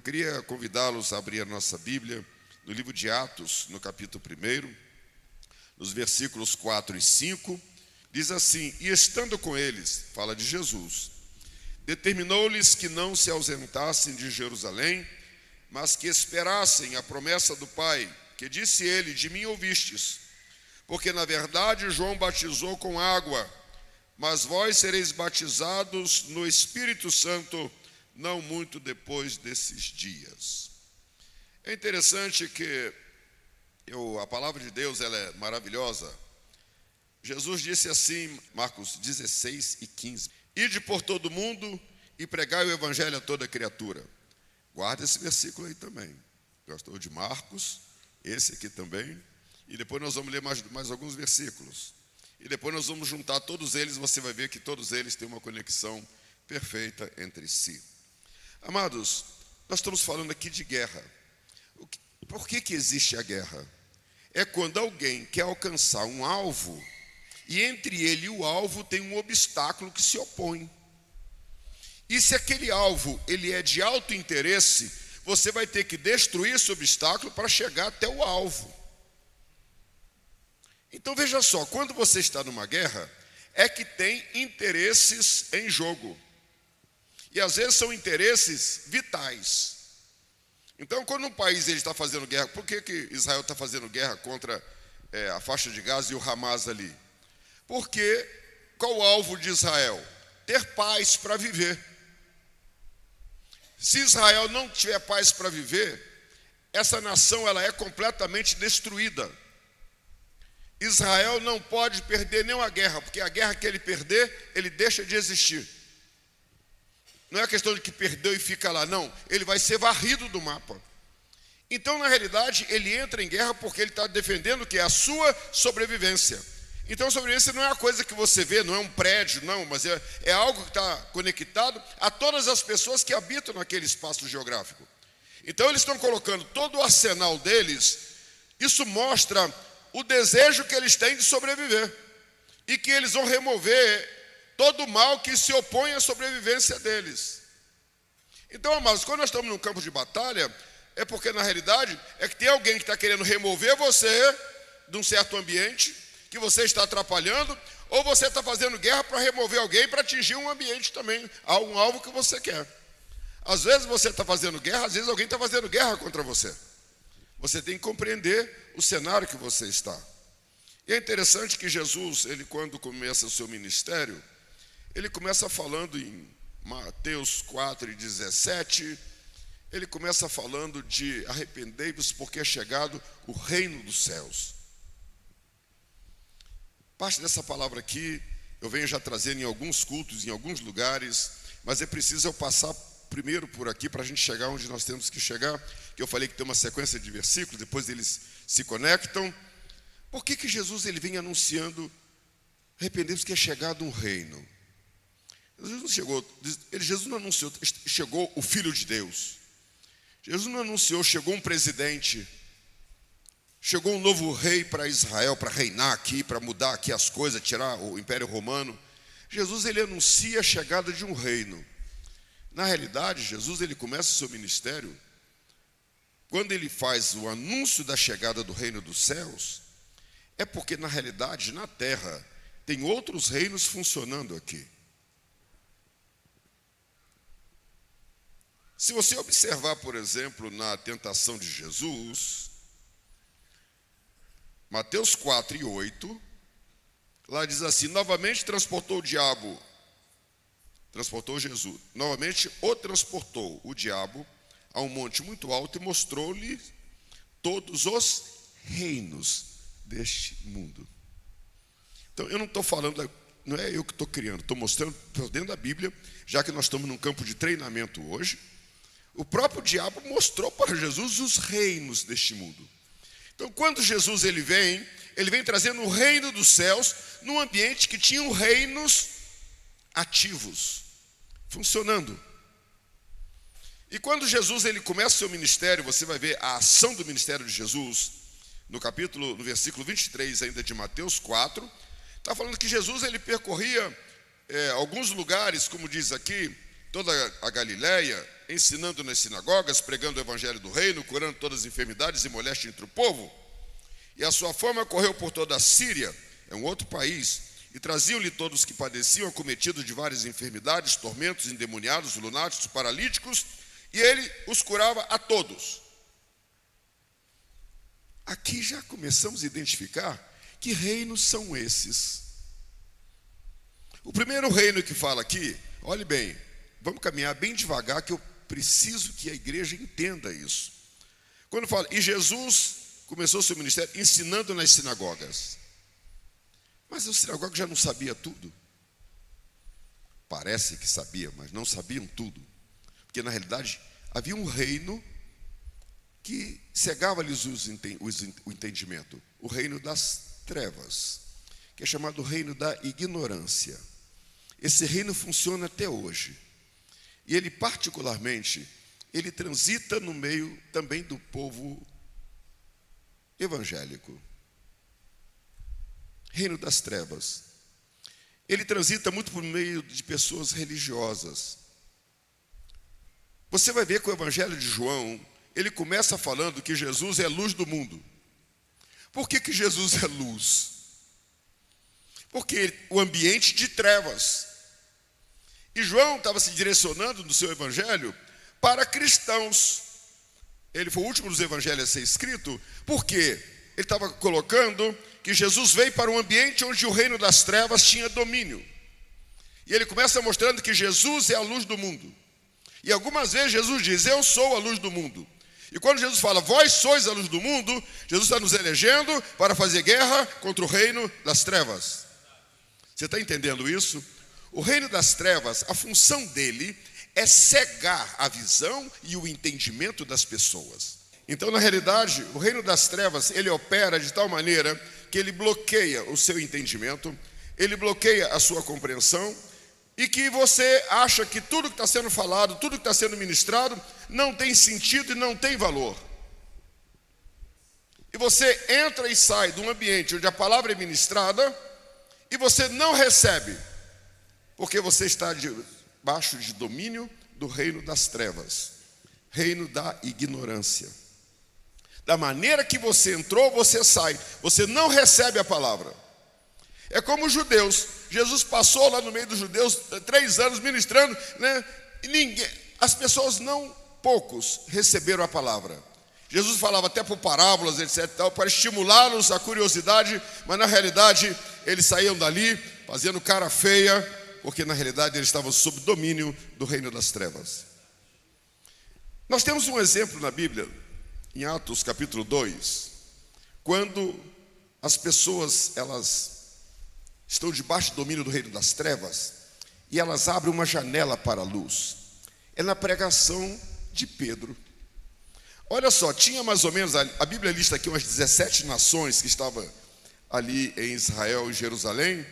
queria convidá-los a abrir a nossa Bíblia no livro de Atos, no capítulo 1, nos versículos 4 e 5, diz assim: E estando com eles, fala de Jesus, determinou-lhes que não se ausentassem de Jerusalém, mas que esperassem a promessa do Pai, que disse ele: De mim ouvistes, porque na verdade João batizou com água, mas vós sereis batizados no Espírito Santo não muito depois desses dias. É interessante que a palavra de Deus ela é maravilhosa. Jesus disse assim, Marcos 16 e 15: Ide por todo mundo e pregai o evangelho a toda criatura. Guarda esse versículo aí também. Gostou de Marcos? Esse aqui também. E depois nós vamos ler mais alguns versículos. E depois nós vamos juntar todos eles, você vai ver que todos eles têm uma conexão perfeita entre si. Amados, nós estamos falando aqui de guerra. Por que existe a guerra? É quando alguém quer alcançar um alvo e entre ele e o alvo tem um obstáculo que se opõe. E se aquele alvo ele é de alto interesse, você vai ter que destruir esse obstáculo para chegar até o alvo. Então veja só, quando você está numa guerra, é que tem interesses em jogo. E às vezes são interesses vitais. Então quando um país ele está fazendo guerra, por que Israel está fazendo guerra contra a faixa de Gaza e o Hamas ali? Porque qual o alvo de Israel? Ter paz para viver. Se Israel não tiver paz para viver, essa nação ela é completamente destruída. Israel não pode perder nenhuma guerra, porque a guerra que ele perder, ele deixa de existir. Não é questão de que perdeu e fica lá, não. Ele vai ser varrido do mapa. Então, na realidade, ele entra em guerra porque ele está defendendo que é a sua sobrevivência. Então, a sobrevivência não é uma coisa que você vê, não é um prédio, não, mas é algo que está conectado a todas as pessoas que habitam naquele espaço geográfico. Então, eles estão colocando todo o arsenal deles. Isso mostra o desejo que eles têm de sobreviver e que eles vão remover todo o mal que se opõe à sobrevivência deles. Então, amados, quando nós estamos num campo de batalha, é porque na realidade é que tem alguém que está querendo remover você de um certo ambiente que você está atrapalhando, ou você está fazendo guerra para remover alguém para atingir um ambiente também, um alvo que você quer. Às vezes você está fazendo guerra, às vezes alguém está fazendo guerra contra você. Você tem que compreender o cenário que você está. E é interessante que Jesus, ele quando começa o seu ministério, ele começa falando em Mateus 4:17, ele começa falando de arrependei-vos porque é chegado o reino dos céus. Parte dessa palavra aqui, eu venho já trazendo em alguns cultos, em alguns lugares, mas é preciso eu passar primeiro por aqui para a gente chegar onde nós temos que chegar, que eu falei que tem uma sequência de versículos, depois eles se conectam. Por que Jesus ele vem anunciando arrependei-vos que é chegado um reino? Jesus não anunciou, chegou o Filho de Deus. Jesus não anunciou, chegou um presidente, chegou um novo rei para Israel, para reinar aqui, para mudar aqui as coisas, tirar o Império Romano. Jesus ele anuncia a chegada de um reino. Na realidade, Jesus ele começa o seu ministério, quando ele faz o anúncio da chegada do reino dos céus, é porque na realidade, na terra, tem outros reinos funcionando aqui. Se você observar, por exemplo, na tentação de Jesus, Mateus 4:8, lá diz assim: novamente transportou Jesus, novamente transportou o diabo a um monte muito alto e mostrou-lhe todos os reinos deste mundo. Então eu não estou falando, não é eu que estou criando, estou mostrando dentro da Bíblia, já que nós estamos num campo de treinamento hoje. O próprio diabo mostrou para Jesus os reinos deste mundo. Então, quando Jesus ele vem trazendo o reino dos céus num ambiente que tinha reinos ativos, funcionando. E quando Jesus ele começa o seu ministério, você vai ver a ação do ministério de Jesus, no versículo 23 ainda de Mateus 4, está falando que Jesus ele percorria alguns lugares, como diz aqui, toda a Galiléia, ensinando nas sinagogas, pregando o evangelho do reino, curando todas as enfermidades e moléstia entre o povo. E a sua fama correu por toda a Síria, é um outro país, e traziam-lhe todos que padeciam, acometidos de várias enfermidades, tormentos, endemoniados, lunáticos, paralíticos, e ele os curava a todos. Aqui já começamos a identificar que reinos são esses. O primeiro reino que fala aqui, olhe bem, vamos caminhar bem devagar, que eu preciso que a igreja entenda isso. Quando fala, e Jesus começou seu ministério ensinando nas sinagogas. Mas os sinagogos já não sabiam tudo. Parece que sabia, mas não sabiam tudo. Porque na realidade havia um reino que cegava-lhes o entendimento. O reino das trevas, que é chamado reino da ignorância. Esse reino funciona até hoje. E ele particularmente, ele transita no meio também do povo evangélico. Reino das trevas. Ele transita muito por meio de pessoas religiosas. Você vai ver que o evangelho de João, ele começa falando que Jesus é a luz do mundo. Por que Jesus é luz? Porque o ambiente de trevas. E João estava se direcionando no seu evangelho para cristãos. Ele foi o último dos evangelhos a ser escrito, porque ele estava colocando que Jesus veio para um ambiente onde o reino das trevas tinha domínio. E ele começa mostrando que Jesus é a luz do mundo. E algumas vezes Jesus diz, eu sou a luz do mundo. E quando Jesus fala, vós sois a luz do mundo, Jesus está nos elegendo para fazer guerra contra o reino das trevas. Você está entendendo isso? O reino das trevas, a função dele é cegar a visão e o entendimento das pessoas. Então, na realidade, o reino das trevas, ele opera de tal maneira que ele bloqueia o seu entendimento, ele bloqueia a sua compreensão, e que você acha que tudo que está sendo falado, tudo que está sendo ministrado, não tem sentido e não tem valor. E você entra e sai de um ambiente onde a palavra é ministrada, e você não recebe, porque você está debaixo de domínio do reino das trevas, reino da ignorância. Da maneira que você entrou, você sai, você não recebe a palavra. É como os judeus. Jesus passou lá no meio dos judeus 3 anos ministrando, né? E as pessoas poucos receberam a palavra. Jesus falava até por parábolas, etc, para estimulá-los à curiosidade, mas na realidade eles saíam dali fazendo cara feia, porque na realidade eles estavam sob domínio do reino das trevas. Nós temos um exemplo na Bíblia, em Atos capítulo 2, quando as pessoas, elas estão debaixo do domínio do reino das trevas, e elas abrem uma janela para a luz. É na pregação de Pedro. Olha só, tinha mais ou menos, a Bíblia lista aqui umas 17 nações que estavam ali em Israel e Jerusalém,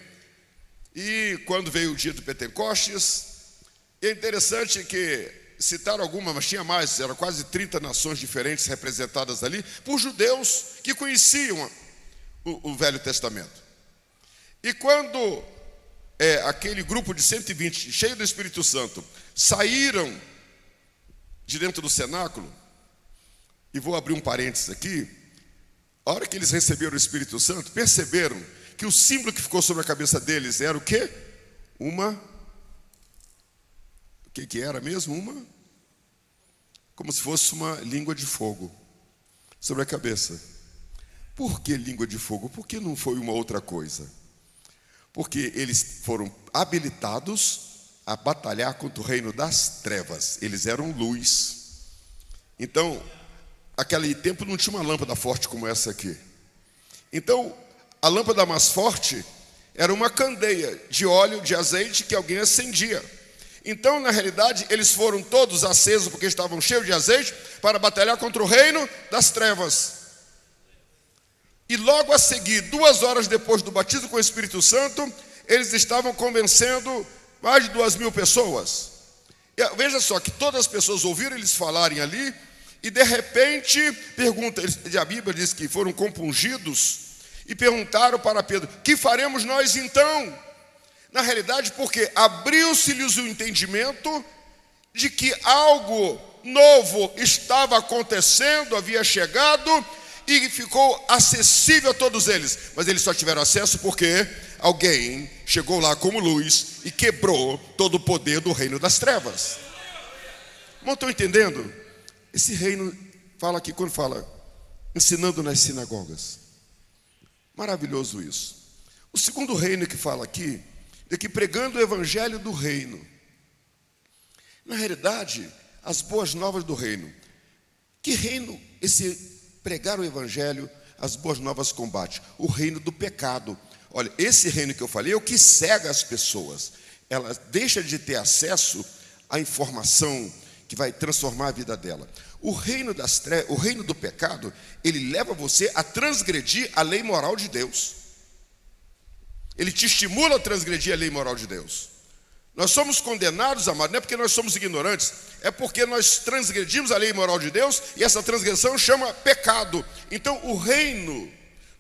e quando veio o dia do Pentecostes, é interessante que citaram algumas, mas tinha mais, eram quase 30 nações diferentes representadas ali, por judeus que conheciam o Velho Testamento. E quando aquele grupo de 120, cheio do Espírito Santo, saíram de dentro do cenáculo, e vou abrir um parênteses aqui, a hora que eles receberam o Espírito Santo, perceberam que o símbolo que ficou sobre a cabeça deles era o quê? O que era mesmo? Como se fosse uma língua de fogo sobre a cabeça. Por que língua de fogo? Por que não foi uma outra coisa? Porque eles foram habilitados a batalhar contra o reino das trevas. Eles eram luz. Então, aquele tempo não tinha uma lâmpada forte como essa aqui. Então, a lâmpada mais forte era uma candeia de óleo, de azeite que alguém acendia. Então, na realidade, eles foram todos acesos porque estavam cheios de azeite para batalhar contra o reino das trevas. E logo a seguir, 2 horas depois do batismo com o Espírito Santo, eles estavam convencendo mais de 2.000 pessoas. E veja só que todas as pessoas ouviram eles falarem ali, e de repente, a Bíblia diz que foram compungidos, e perguntaram para Pedro, que faremos nós então? Na realidade, porque abriu-se-lhes o entendimento, de que algo novo estava acontecendo, havia chegado e ficou acessível a todos eles. Mas eles só tiveram acesso porque alguém chegou lá como luz e quebrou todo o poder do reino das trevas. Não estão entendendo? Esse reino fala aqui, quando fala ensinando nas sinagogas. Maravilhoso isso. O segundo reino que fala aqui é que pregando o evangelho do reino. Na realidade, as boas novas do reino. Que reino esse pregar o evangelho, as boas novas combate? O reino do pecado. Olha, esse reino que eu falei é o que cega as pessoas. Ela deixa de ter acesso à informação que vai transformar a vida dela. O reino das trevas, o reino do pecado, ele leva você a transgredir a lei moral de Deus. Ele te estimula a transgredir a lei moral de Deus. Nós somos condenados, amados, não é porque nós somos ignorantes, é porque nós transgredimos a lei moral de Deus e essa transgressão chama pecado. Então o reino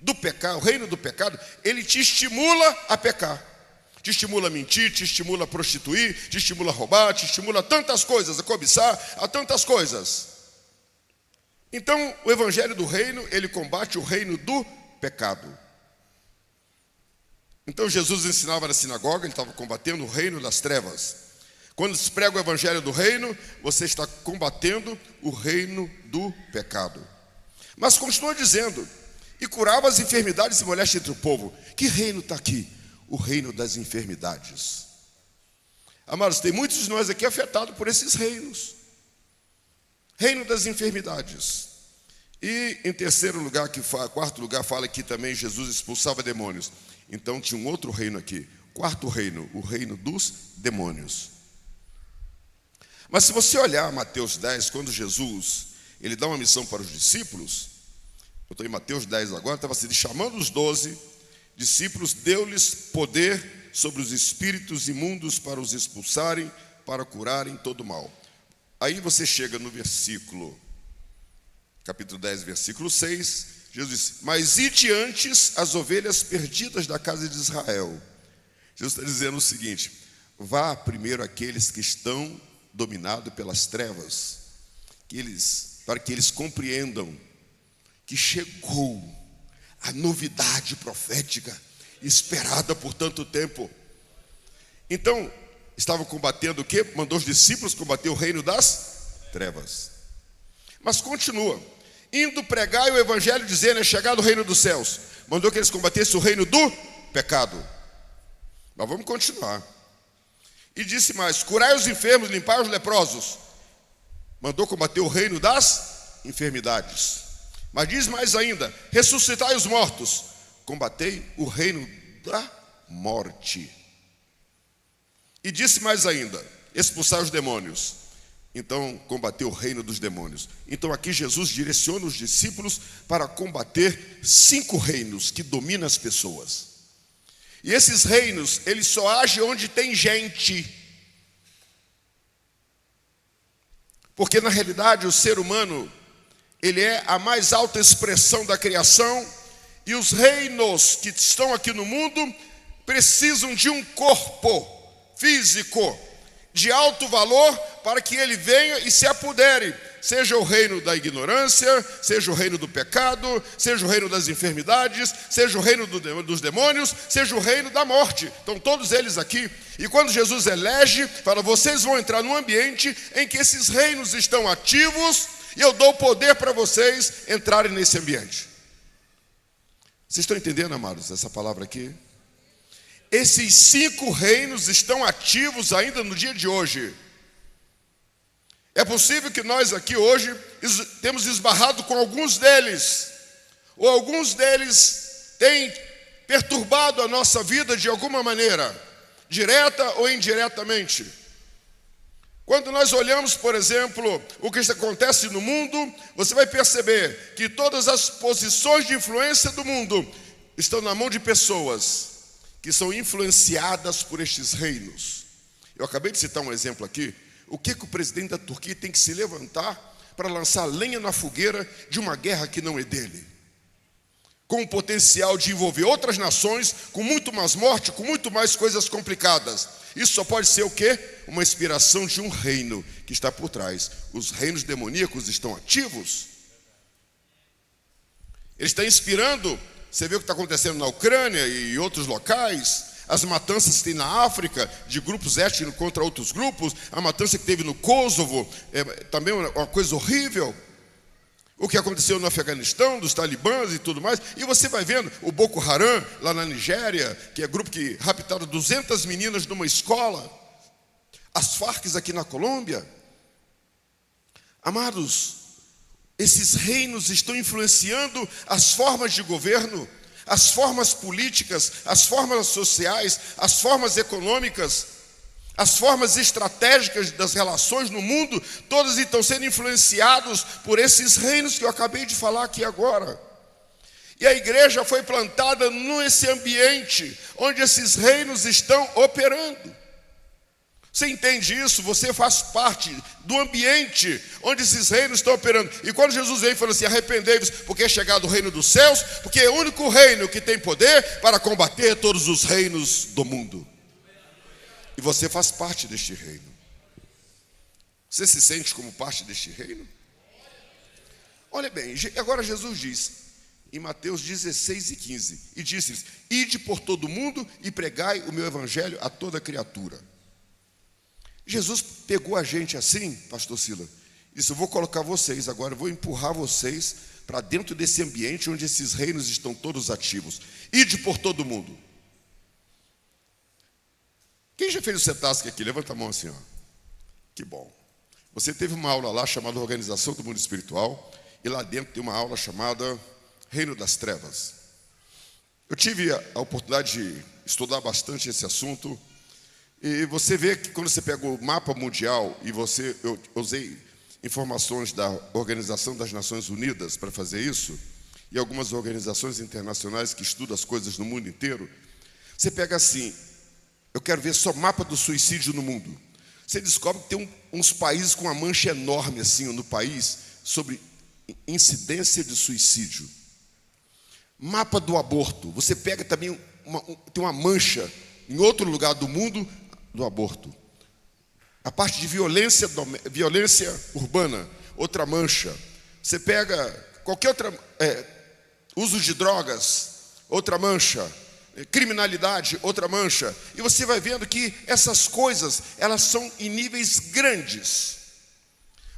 do pecado, ele te estimula a pecar. Te estimula a mentir, te estimula a prostituir, te estimula a roubar, te estimula a tantas coisas, a cobiçar, a tantas coisas. Então o evangelho do reino, ele combate o reino do pecado. Então Jesus ensinava na sinagoga, ele estava combatendo o reino das trevas. Quando se prega o evangelho do reino, você está combatendo o reino do pecado. Mas continua dizendo, e curava as enfermidades e molestias entre o povo. Que reino está aqui? O reino das enfermidades. Amados, tem muitos de nós aqui afetados por esses reinos. Reino das enfermidades. E em quarto lugar, fala que também Jesus expulsava demônios. Então tinha um outro reino aqui, quarto reino, o reino dos demônios. Mas se você olhar Mateus 10, quando Jesus, ele dá uma missão para os discípulos, eu estou em Mateus 10 agora, estava assim, chamando os 12 discípulos, deu-lhes poder sobre os espíritos imundos para os expulsarem, para curarem todo mal. Aí você chega no capítulo 10, versículo 6, Jesus disse, mas ide antes as ovelhas perdidas da casa de Israel. Jesus está dizendo o seguinte, vá primeiro aqueles que estão dominados pelas trevas, para que eles compreendam que chegou a novidade profética esperada por tanto tempo. Então, estavam combatendo o quê? Mandou os discípulos combater o reino das trevas. Mas continua. Indo pregar o evangelho dizendo, é chegado o reino dos céus. Mandou que eles combatessem o reino do pecado. Mas vamos continuar. E disse mais, curai os enfermos, limpai os leprosos. Mandou combater o reino das enfermidades. Mas diz mais ainda, ressuscitai os mortos. Combatei o reino da morte. E disse mais ainda, expulsai os demônios. Então combateu o reino dos demônios. Então aqui Jesus direciona os discípulos para combater 5 reinos que dominam as pessoas. E esses reinos, eles só agem onde tem gente. Porque na realidade o ser humano, ele é a mais alta expressão da criação. E os reinos que estão aqui no mundo precisam de um corpo físico de alto valor para que ele venha e se apodere, seja o reino da ignorância, seja o reino do pecado, seja o reino das enfermidades, seja o reino dos demônios, seja o reino da morte. Estão todos eles aqui. E quando Jesus elege, fala, vocês vão entrar num ambiente em que esses reinos estão ativos e eu dou poder para vocês entrarem nesse ambiente. Vocês estão entendendo, amados, essa palavra aqui? Esses 5 reinos estão ativos ainda no dia de hoje. É possível que nós aqui hoje temos esbarrado com alguns deles, ou alguns deles têm perturbado a nossa vida de alguma maneira, direta ou indiretamente. Quando nós olhamos, por exemplo, o que acontece no mundo, você vai perceber que todas as posições de influência do mundo estão na mão de pessoas que são influenciadas por estes reinos. Eu acabei de citar um exemplo aqui. O que o presidente da Turquia tem que se levantar para lançar lenha na fogueira de uma guerra que não é dele? com o potencial de envolver outras nações, com muito mais morte, com muito mais coisas complicadas. Isso só pode ser o quê? Uma inspiração de um reino que está por trás. Os reinos demoníacos estão ativos. Ele está inspirando. Você vê o que está acontecendo na Ucrânia e outros locais. As matanças que tem na África, de grupos étnicos contra outros grupos. A matança que teve no Kosovo, também uma coisa horrível. O que aconteceu no Afeganistão, dos talibãs e tudo mais. E você vai vendo o Boko Haram, lá na Nigéria, que é grupo que raptaram 200 meninas numa escola. As Farc aqui na Colômbia. Amados, esses reinos estão influenciando as formas de governo, as formas políticas, as formas sociais, as formas econômicas, as formas estratégicas das relações no mundo, todas estão sendo influenciados por esses reinos que eu acabei de falar aqui agora. E a igreja foi plantada nesse ambiente onde esses reinos estão operando. Você entende isso? Você faz parte do ambiente onde esses reinos estão operando. E quando Jesus veio e falou assim, arrependei-vos, porque é chegado o reino dos céus, porque é o único reino que tem poder para combater todos os reinos do mundo. E você faz parte deste reino. Você se sente como parte deste reino? Olha bem, agora Jesus diz, em Mateus 16:15, e disse-lhes, ide por todo o mundo e pregai o meu evangelho a toda criatura. Jesus pegou a gente assim, pastor Sila, e disse, eu vou colocar vocês agora, eu vou empurrar vocês para dentro desse ambiente onde esses reinos estão todos ativos. Ide por todo o mundo. Quem já fez o CETASC aqui? Levanta a mão assim, ó. Que bom. Você teve uma aula lá chamada Organização do Mundo Espiritual, e lá dentro tem uma aula chamada Reino das Trevas. Eu tive a oportunidade de estudar bastante esse assunto, e você vê que quando você pega o mapa mundial, e eu usei informações da Organização das Nações Unidas para fazer isso, e algumas organizações internacionais que estudam as coisas no mundo inteiro, você pega assim, eu quero ver só mapa do suicídio no mundo. Você descobre que tem uns países com uma mancha enorme assim no país sobre incidência de suicídio. Mapa do aborto. Você pega também, tem uma mancha em outro lugar do mundo do aborto. A parte de violência urbana, outra mancha. Você pega qualquer outra, uso de drogas, outra mancha. Criminalidade, outra mancha. E você vai vendo que essas coisas, elas são em níveis grandes.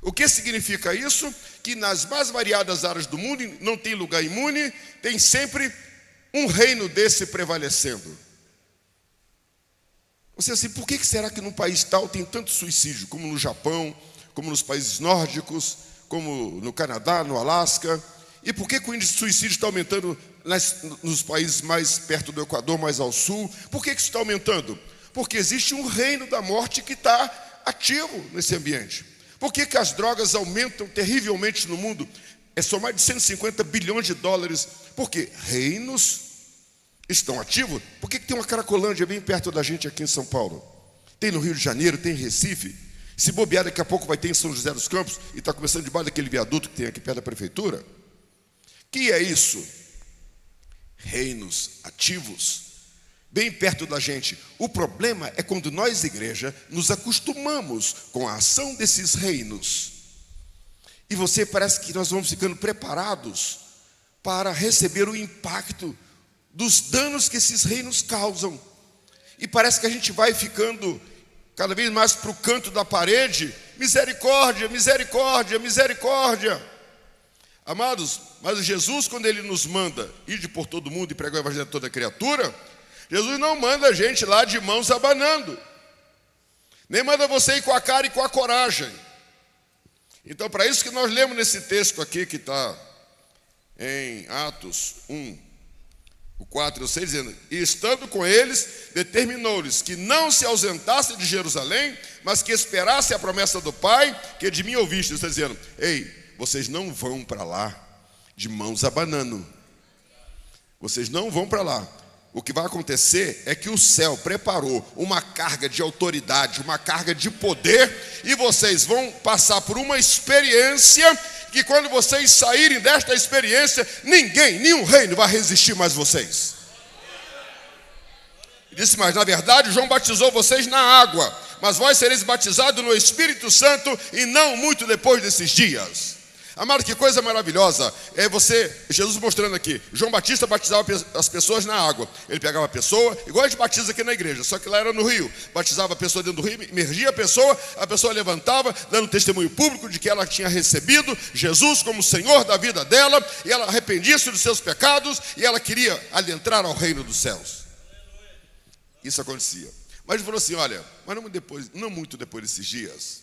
O que significa isso? Que nas mais variadas áreas do mundo, não tem lugar imune, tem sempre um reino desse prevalecendo. Você assim, por que será que num país tal tem tanto suicídio, como no Japão, como nos países nórdicos, como no Canadá, no Alasca? E por que o índice de suicídio está aumentando nos países mais perto do Equador, mais ao sul? Por que isso está aumentando? Porque existe um reino da morte que está ativo nesse ambiente. Por que as drogas aumentam terrivelmente no mundo? São mais de 150 bilhões de dólares. Porque reinos estão ativos. Por que tem uma Cracolândia bem perto da gente aqui em São Paulo? Tem no Rio de Janeiro, tem em Recife. Se bobear, daqui a pouco vai ter em São José dos Campos, e está começando debaixo daquele viaduto que tem aqui perto da prefeitura. Que é isso? Reinos ativos, bem perto da gente. O problema é quando nós, igreja, nos acostumamos com a ação desses reinos. E você parece que nós vamos ficando preparados para receber o impacto dos danos que esses reinos causam. E parece que a gente vai ficando cada vez mais para o canto da parede. Misericórdia, misericórdia, misericórdia. Amados, mas Jesus, quando Ele nos manda ir por todo mundo e pregar o evangelho a toda criatura, Jesus não manda a gente lá de mãos abanando, nem manda você ir com a cara e com a coragem. Então, para isso que nós lemos nesse texto aqui, que está em Atos 1, o 4 e o 6, dizendo, e estando com eles, determinou-lhes que não se ausentassem de Jerusalém, mas que esperassem a promessa do Pai, que de mim ouviste. Está dizendo, ei, vocês não vão para lá de mãos abanando. Vocês não vão para lá. O que vai acontecer é que o céu preparou uma carga de autoridade, uma carga de poder, e vocês vão passar por uma experiência que quando vocês saírem desta experiência, ninguém, nenhum reino vai resistir mais vocês. Ele disse, mas na verdade João batizou vocês na água, mas vós sereis batizados no Espírito Santo e não muito depois desses dias. Amado, que coisa maravilhosa é Jesus mostrando aqui, João Batista batizava as pessoas na água. Ele pegava a pessoa, igual a gente batiza aqui na igreja, só que lá era no rio. Batizava a pessoa dentro do rio, imergia a pessoa levantava, dando testemunho público de que ela tinha recebido Jesus como Senhor da vida dela, e ela arrependia-se dos seus pecados, e ela queria adentrar ao reino dos céus. Isso acontecia. Mas ele falou assim, olha, mas não muito depois desses dias,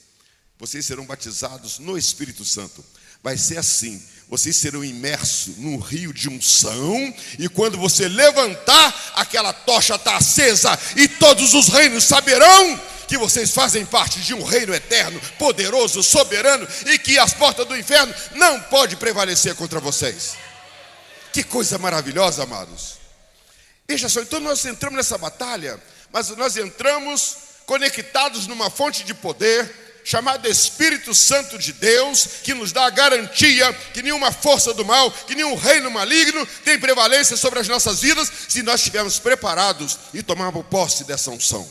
vocês serão batizados no Espírito Santo. Vai ser assim, vocês serão imersos num rio de unção, e quando você levantar, aquela tocha está acesa, e todos os reinos saberão que vocês fazem parte de um reino eterno, poderoso, soberano, e que as portas do inferno não podem prevalecer contra vocês. Que coisa maravilhosa, amados. Veja só, então nós entramos nessa batalha, mas nós entramos conectados numa fonte de poder, chamado Espírito Santo de Deus, que nos dá a garantia que nenhuma força do mal, que nenhum reino maligno tem prevalência sobre as nossas vidas, se nós estivermos preparados e tomarmos posse dessa unção.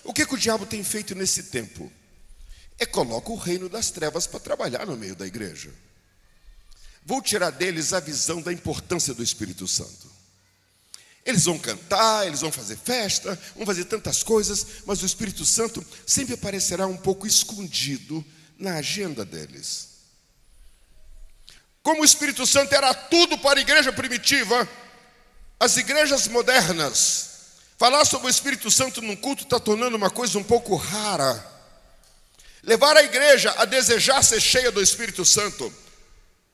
O que o diabo tem feito nesse tempo? Coloca o reino das trevas para trabalhar no meio da igreja. Vou tirar deles a visão da importância do Espírito Santo. Eles vão cantar, eles vão fazer festa, vão fazer tantas coisas, mas o Espírito Santo sempre aparecerá um pouco escondido na agenda deles. Como o Espírito Santo era tudo para a igreja primitiva, as igrejas modernas, falar sobre o Espírito Santo num culto está tornando uma coisa um pouco rara. Levar a igreja a desejar ser cheia do Espírito Santo,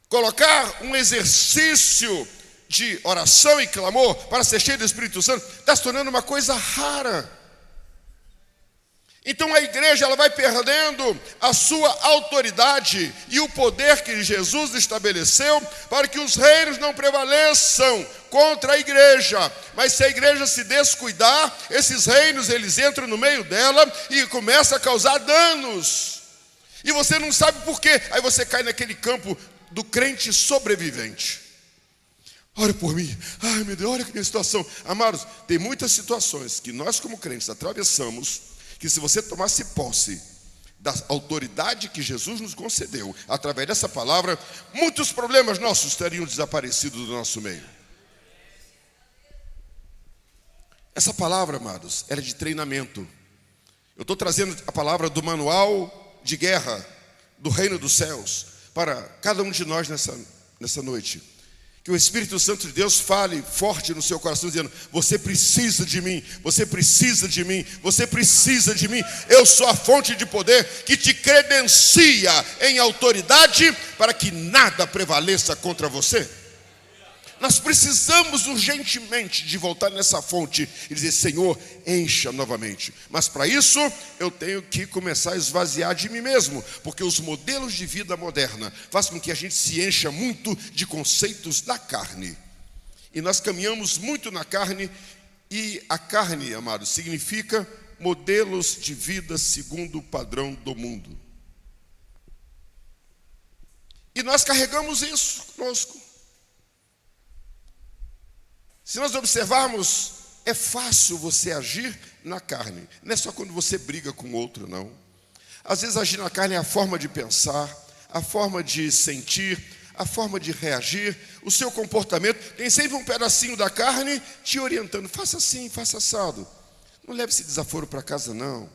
colocar um exercício de oração e clamor para ser cheio do Espírito Santo, está se tornando uma coisa rara. Então a igreja ela vai perdendo a sua autoridade e o poder que Jesus estabeleceu para que os reinos não prevaleçam contra a igreja. Mas se a igreja se descuidar, esses reinos eles entram no meio dela e começam a causar danos. E você não sabe por quê. Aí você cai naquele campo do crente sobrevivente. Ora por mim, ai meu Deus, olha que minha situação. Amados, tem muitas situações que nós como crentes atravessamos, que se você tomasse posse da autoridade que Jesus nos concedeu, através dessa palavra, muitos problemas nossos teriam desaparecido do nosso meio. Essa palavra, amados, era de treinamento. Eu estou trazendo a palavra do manual de guerra do reino dos céus para cada um de nós nessa noite. Que o Espírito Santo de Deus fale forte no seu coração, dizendo, você precisa de mim, você precisa de mim, você precisa de mim. Eu sou a fonte de poder que te credencia em autoridade para que nada prevaleça contra você. Nós precisamos urgentemente de voltar nessa fonte e dizer, Senhor, encha novamente. Mas para isso, eu tenho que começar a esvaziar de mim mesmo, porque os modelos de vida moderna fazem com que a gente se encha muito de conceitos da carne. E nós caminhamos muito na carne, e a carne, amados, significa modelos de vida segundo o padrão do mundo. E nós carregamos isso conosco. Se nós observarmos, é fácil você agir na carne. Não é só quando você briga com outro, não. Às vezes agir na carne é a forma de pensar, a forma de sentir, a forma de reagir, o seu comportamento. Tem sempre um pedacinho da carne te orientando. Faça assim, faça assado. Não leve esse desaforo para casa, não.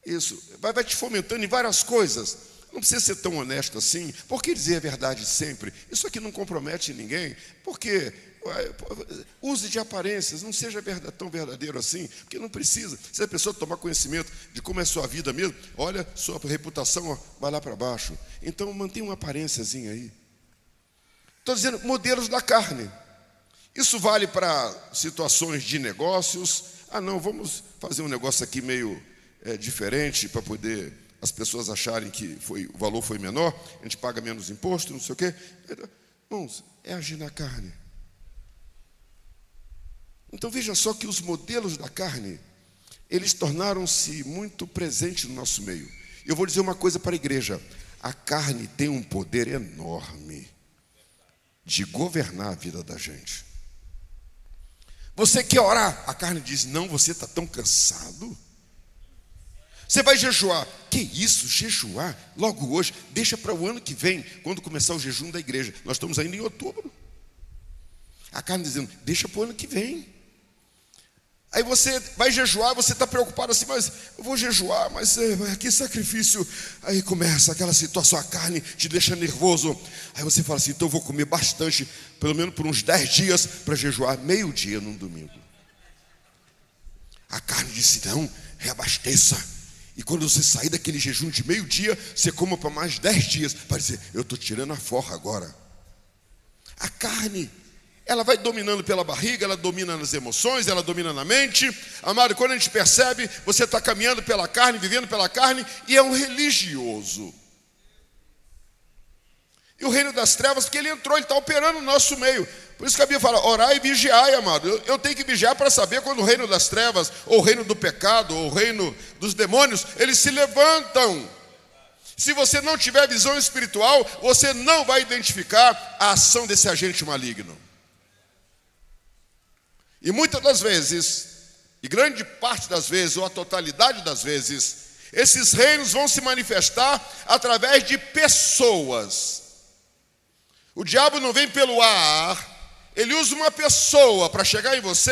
Isso vai te fomentando em várias coisas. Não precisa ser tão honesto assim. Por que dizer a verdade sempre? Isso aqui não compromete ninguém. Porque use de aparências, não seja tão verdadeiro assim, porque não precisa. Se a pessoa tomar conhecimento de como é a sua vida mesmo, olha, sua reputação vai lá para baixo. Então mantenha uma aparênciazinha aí. Estou dizendo modelos da carne. Isso vale para situações de negócios. Não, vamos fazer um negócio aqui meio diferente para poder as pessoas acharem que o valor foi menor, a gente paga menos imposto, não sei o quê. Irmãos, é agir na carne. Então veja só que os modelos da carne, eles tornaram-se muito presentes no nosso meio. Eu vou dizer uma coisa para a igreja: A carne tem um poder enorme de governar a vida da gente. Você quer orar? A carne diz, não, você está tão cansado. Você vai jejuar. Que isso, jejuar? Logo hoje, deixa para o ano que vem, quando começar o jejum da igreja. Nós estamos ainda em outubro. A carne dizendo, deixa para o ano que vem. Aí você vai jejuar, você está preocupado assim, mas eu vou jejuar, mas que sacrifício. Aí começa aquela situação, a carne te deixa nervoso. Aí você fala assim, então eu vou comer bastante, pelo menos por uns 10 dias, para jejuar meio-dia num domingo. A carne disse, não, reabasteça. E quando você sair daquele jejum de meio-dia, você coma para mais 10 dias, para dizer, eu estou tirando a forra agora. A carne, ela vai dominando pela barriga, ela domina nas emoções, ela domina na mente. Amado, quando a gente percebe, você está caminhando pela carne, vivendo pela carne, e é um religioso. E o reino das trevas, porque ele entrou, ele está operando no nosso meio. Por isso que a Bíblia fala, orai e vigiai, amado. Eu tenho que vigiar para saber quando o reino das trevas, ou o reino do pecado, ou o reino dos demônios, eles se levantam. Se você não tiver visão espiritual, você não vai identificar a ação desse agente maligno. E muitas das vezes, e grande parte das vezes, ou a totalidade das vezes, esses reinos vão se manifestar através de pessoas. O diabo não vem pelo ar, ele usa uma pessoa para chegar em você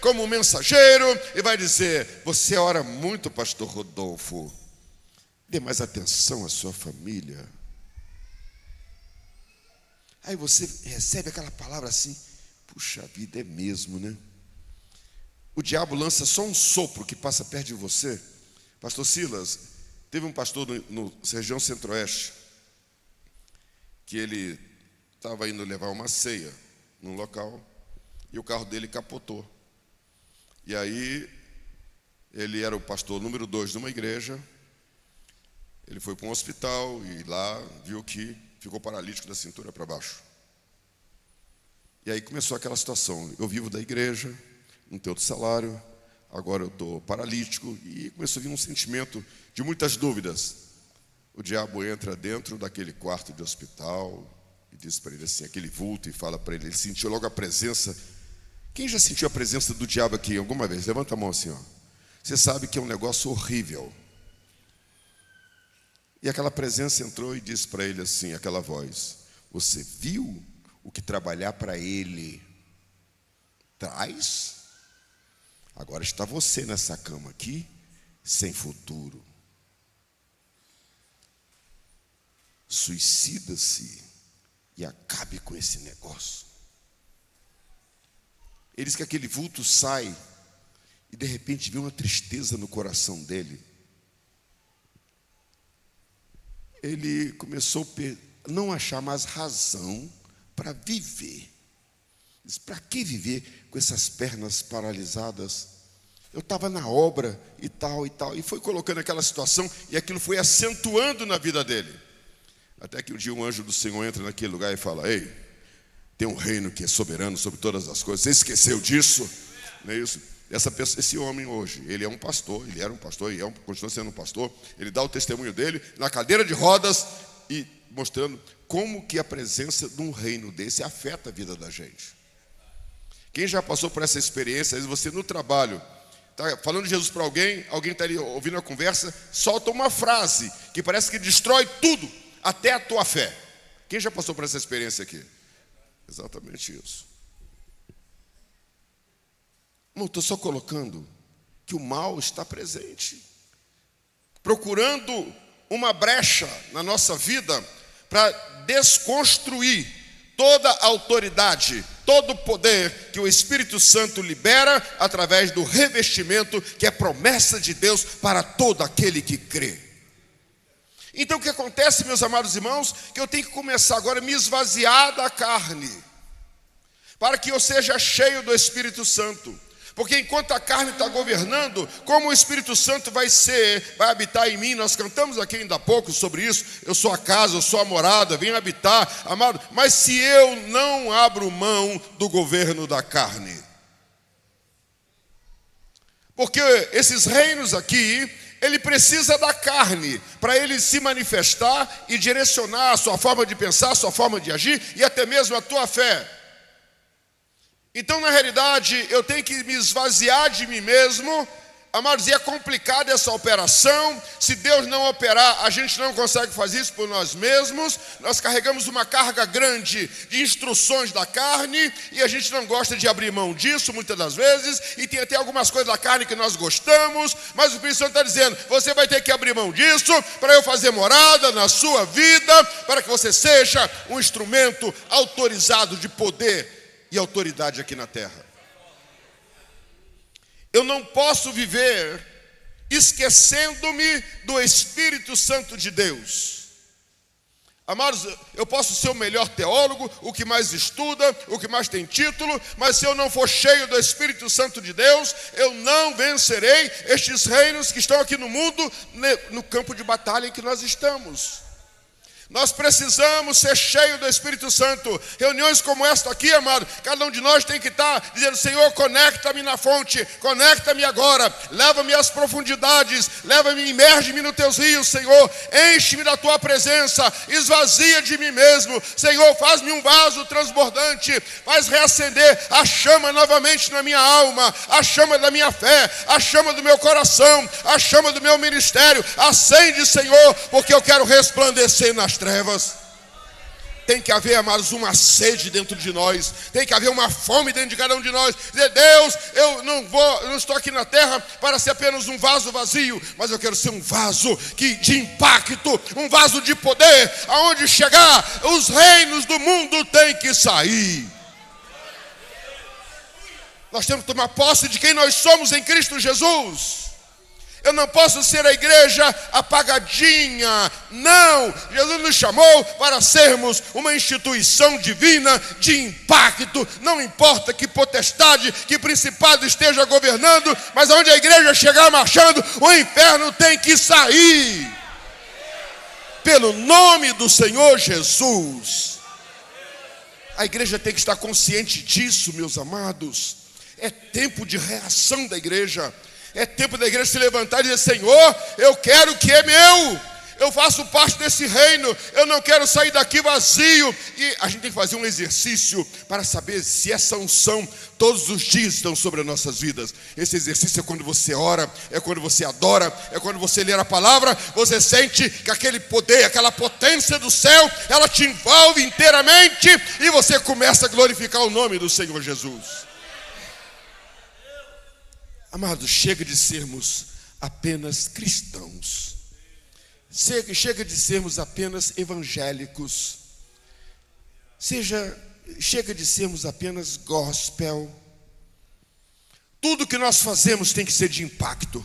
como um mensageiro e vai dizer, você ora muito, pastor Rodolfo, dê mais atenção à sua família. Aí você recebe aquela palavra assim, puxa vida, é mesmo, né? O diabo lança só um sopro que passa perto de você. Pastor Silas, teve um pastor na região centro-oeste, que ele estava indo levar uma ceia num local, e o carro dele capotou. E aí, ele era o pastor número 2 de uma igreja, ele foi para um hospital, e lá viu que ficou paralítico da cintura para baixo. E aí começou aquela situação, eu vivo da igreja, não tenho outro salário, agora eu estou paralítico, e começou a vir um sentimento de muitas dúvidas. O diabo entra dentro daquele quarto de hospital e diz para ele assim, aquele vulto, e fala para ele sentiu logo a presença. Quem já sentiu a presença do diabo aqui alguma vez? Levanta a mão assim, ó. Você sabe que é um negócio horrível. E aquela presença entrou e disse para ele assim, aquela voz, você viu o que trabalhar para ele traz? Agora está você nessa cama aqui, sem futuro. Suicida-se e acabe com esse negócio. Ele diz que aquele vulto sai e de repente vê uma tristeza no coração dele. Ele começou a não achar mais razão para viver. Diz, para que viver com essas pernas paralisadas? Eu estava na obra e tal, e foi colocando aquela situação, e aquilo foi acentuando na vida dele. Até que um dia um anjo do Senhor entra naquele lugar e fala, ei, tem um reino que é soberano sobre todas as coisas, você esqueceu disso? Não é isso? Esse homem hoje, ele é um pastor, ele era um pastor, e continua sendo um pastor, ele dá o testemunho dele na cadeira de rodas, e mostrando como que a presença de um reino desse afeta a vida da gente. Quem já passou por essa experiência, às vezes você no trabalho, está falando de Jesus para alguém está ali ouvindo a conversa, solta uma frase que parece que destrói tudo, até a tua fé. Quem já passou por essa experiência aqui? Exatamente isso. Não estou só colocando que o mal está presente, procurando uma brecha na nossa vida para desconstruir toda a autoridade, todo o poder que o Espírito Santo libera através do revestimento que é promessa de Deus para todo aquele que crê. Então o que acontece, meus amados irmãos, que eu tenho que começar agora a me esvaziar da carne, para que eu seja cheio do Espírito Santo. Porque enquanto a carne está governando, como o Espírito Santo vai habitar em mim? Nós cantamos aqui ainda há pouco sobre isso. Eu sou a casa, eu sou a morada, venho habitar, amado. Mas se eu não abro mão do governo da carne, porque esses reinos aqui, ele precisa da carne para ele se manifestar e direcionar a sua forma de pensar, a sua forma de agir e até mesmo a tua fé. Então, na realidade, eu tenho que me esvaziar de mim mesmo. Amados, e é complicada essa operação. Se Deus não operar, a gente não consegue fazer isso por nós mesmos. Nós carregamos uma carga grande de instruções da carne e a gente não gosta de abrir mão disso muitas das vezes. E tem até algumas coisas da carne que nós gostamos, mas o Espírito Santo está dizendo: você vai ter que abrir mão disso para eu fazer morada na sua vida, para que você seja um instrumento autorizado de poder e autoridade aqui na terra. Eu não posso viver esquecendo-me do Espírito Santo de Deus. Amados, eu posso ser o melhor teólogo, o que mais estuda, o que mais tem título, mas se eu não for cheio do Espírito Santo de Deus, eu não vencerei estes reinos que estão aqui no mundo, no campo de batalha em que nós estamos. Nós precisamos ser cheios do Espírito Santo. Reuniões como esta aqui, amado, cada um de nós tem que estar dizendo: Senhor, conecta-me na fonte, conecta-me agora, leva-me às profundidades, leva-me, imerge-me nos teus rios, Senhor, enche-me da tua presença, esvazia de mim mesmo, Senhor, faz-me um vaso transbordante, faz reacender a chama novamente na minha alma, a chama da minha fé, a chama do meu coração, a chama do meu ministério. Acende, Senhor, porque eu quero resplandecer nas trevas. Tem que haver, amados, uma sede dentro de nós, tem que haver uma fome dentro de cada um de nós. Dizer: Deus, eu não estou aqui na terra para ser apenas um vaso vazio, mas eu quero ser um vaso de impacto, um vaso de poder. Aonde chegar, os reinos do mundo têm que sair. Nós temos que tomar posse de quem nós somos em Cristo Jesus. Eu não posso ser a igreja apagadinha. Não, Jesus nos chamou para sermos uma instituição divina de impacto. Não importa que potestade, que principado esteja governando, mas onde a igreja chegar marchando, o inferno tem que sair. Pelo nome do Senhor Jesus. A igreja tem que estar consciente disso, meus amados. É tempo de reação da igreja. É tempo da igreja se levantar e dizer: Senhor, eu quero o que é meu. Eu faço parte desse reino. Eu não quero sair daqui vazio. E a gente tem que fazer um exercício para saber se essa unção todos os dias estão sobre as nossas vidas. Esse exercício é quando você ora, é quando você adora, é quando você lê a palavra. Você sente que aquele poder, aquela potência do céu, ela te envolve inteiramente e você começa a glorificar o nome do Senhor Jesus. Amados, chega de sermos apenas cristãos. Chega de sermos apenas evangélicos. Chega de sermos apenas gospel. Tudo que nós fazemos tem que ser de impacto.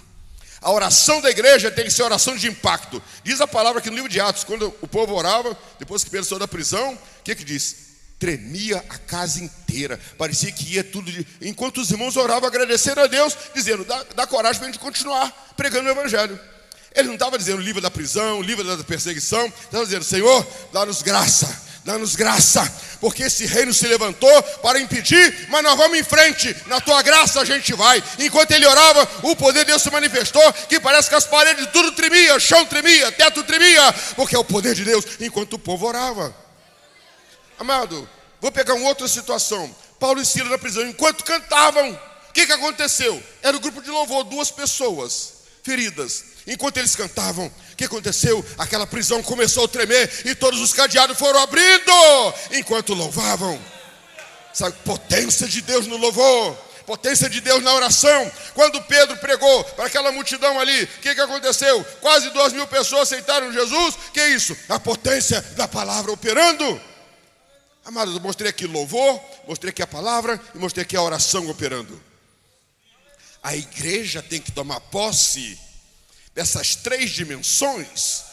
A oração da igreja tem que ser oração de impacto. Diz a palavra aqui no livro de Atos, quando o povo orava, depois que Pedro saiu da prisão, o que diz? Tremia a casa inteira, parecia que ia tudo. Enquanto os irmãos oravam, agradecendo a Deus, dizendo: dá coragem para a gente continuar pregando o evangelho. Ele não estava dizendo livra da prisão, livra da perseguição, estava dizendo: Senhor, dá-nos graça, porque esse reino se levantou para impedir, mas nós vamos em frente, na tua graça a gente vai. Enquanto ele orava, o poder de Deus se manifestou, que parece que as paredes tudo tremia, chão tremia, teto tremia, porque é o poder de Deus, enquanto o povo orava. Amado, vou pegar uma outra situação. Paulo e Silas na prisão, enquanto cantavam, o que aconteceu? Era um grupo de louvor, 2 pessoas feridas. Enquanto eles cantavam, o que aconteceu? Aquela prisão começou a tremer e todos os cadeados foram abrindo enquanto louvavam. Sabe, potência de Deus no louvor, potência de Deus na oração. Quando Pedro pregou para aquela multidão ali, o que aconteceu? Quase 2.000 pessoas aceitaram Jesus. Que é isso? A potência da palavra operando. Amados, eu mostrei aqui louvor, mostrei aqui a palavra e mostrei aqui a oração operando. A igreja tem que tomar posse dessas 3 dimensões.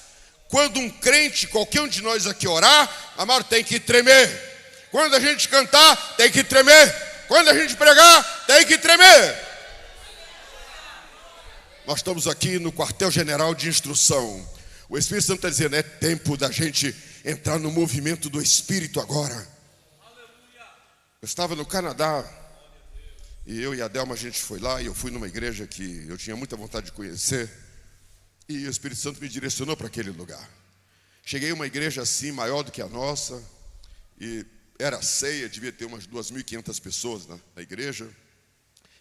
Quando um crente, qualquer um de nós aqui orar, amado, tem que tremer. Quando a gente cantar, tem que tremer. Quando a gente pregar, tem que tremer. Nós estamos aqui no quartel-general de instrução. O Espírito Santo está dizendo: é tempo da gente entrar no movimento do Espírito agora. Eu estava no Canadá e eu e a Delma, a gente foi lá, e eu fui numa igreja que eu tinha muita vontade de conhecer. E o Espírito Santo me direcionou para aquele lugar. Cheguei a uma igreja assim, maior do que a nossa, e era ceia, devia ter umas 2.500 pessoas na igreja,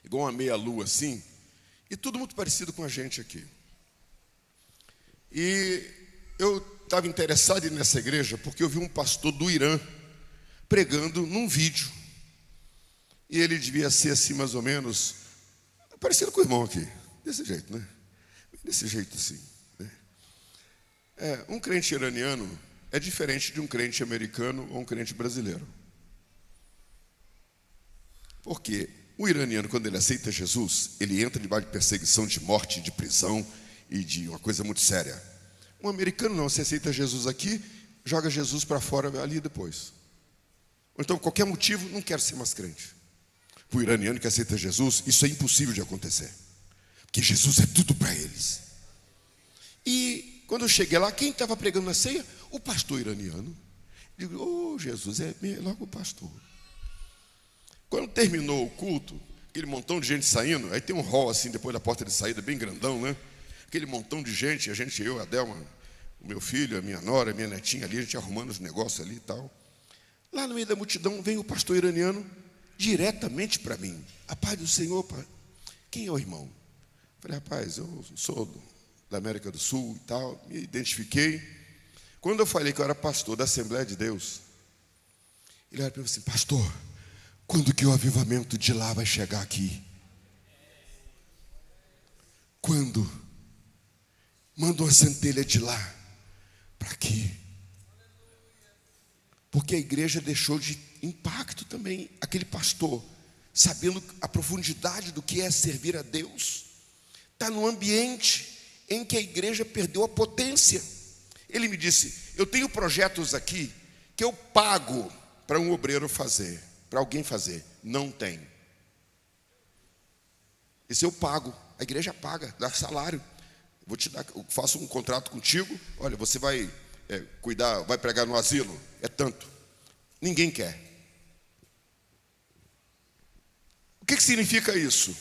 igual uma meia-lua assim, e tudo muito parecido com a gente aqui. E eu estava interessado em ir nessa igreja porque eu vi um pastor do Irã pregando num vídeo. E ele devia ser assim, mais ou menos, parecido com o irmão aqui, desse jeito, né? Desse jeito assim, né? Um crente iraniano é diferente de um crente americano ou um crente brasileiro. Porque o iraniano, quando ele aceita Jesus, ele entra debaixo de perseguição, de morte, de prisão e de uma coisa muito séria. Um americano não, você aceita Jesus aqui, joga Jesus para fora ali depois. Ou então, qualquer motivo, não quero ser mais crente. Para o iraniano que aceita Jesus, isso é impossível de acontecer. Porque Jesus é tudo para eles. E quando eu cheguei lá, quem estava pregando na ceia? O pastor iraniano. Eu digo, Jesus, é logo o pastor. Quando terminou o culto, aquele montão de gente saindo, aí tem um hall assim, depois da porta de saída, bem grandão, né? Aquele montão de gente, eu, a Delma, o meu filho, a minha nora, a minha netinha ali, a gente arrumando os negócios ali e tal. Lá no meio da multidão vem o pastor iraniano diretamente para mim. A paz do Senhor, pai. Quem é o irmão? Falei, rapaz, eu sou da América do Sul e tal, me identifiquei. Quando eu falei que eu era pastor da Assembleia de Deus, ele olha para mim assim, pastor, quando que o avivamento de lá vai chegar aqui? Quando? Manda uma centelha de lá para aqui. Porque a igreja deixou de impacto também. Aquele pastor, sabendo a profundidade do que é servir a Deus, está num ambiente em que a igreja perdeu a potência. Ele me disse, eu tenho projetos aqui que eu pago para um obreiro fazer, para alguém fazer. Não tem. Esse eu pago, a igreja paga, dá salário. Vou te dar, eu faço um contrato contigo, olha, você vai cuidar, vai pregar no asilo, é tanto. Ninguém quer. O que significa isso?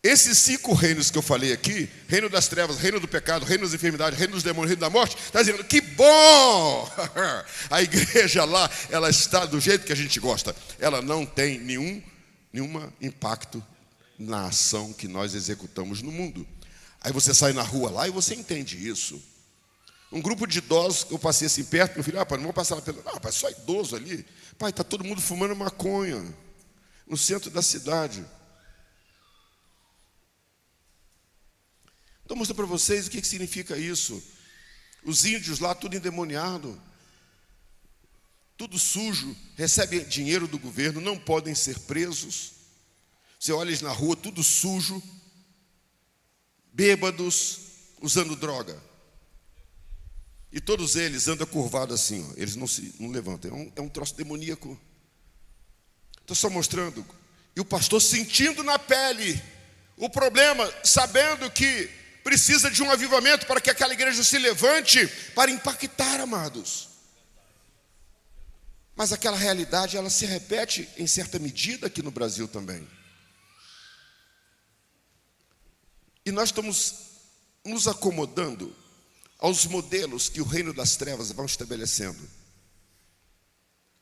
Esses 5 reinos que eu falei aqui, reino das trevas, reino do pecado, reino das enfermidades, reino dos demônios, reino da morte, está dizendo, que bom! A igreja lá, ela está do jeito que a gente gosta. Ela não tem nenhum impacto na ação que nós executamos no mundo. Aí você sai na rua lá e você entende isso. Um grupo de idosos, eu passei assim perto, meu filho, pai, não vou passar lá pelo... Não, pai, só idoso ali. Pai, está todo mundo fumando maconha no centro da cidade. Estou mostrando para vocês o que significa isso. Os índios lá, tudo endemoniado, tudo sujo, recebem dinheiro do governo, não podem ser presos. Você olha eles na rua, tudo sujo, bêbados, usando droga. E todos eles andam curvados assim, ó. Eles não levantam, é um troço demoníaco. Estou só mostrando. E o pastor sentindo na pele o problema, sabendo que precisa de um avivamento para que aquela igreja se levante para impactar, amados. Mas aquela realidade, ela se repete em certa medida aqui no Brasil também. E nós estamos nos acomodando aos modelos que o reino das trevas vão estabelecendo.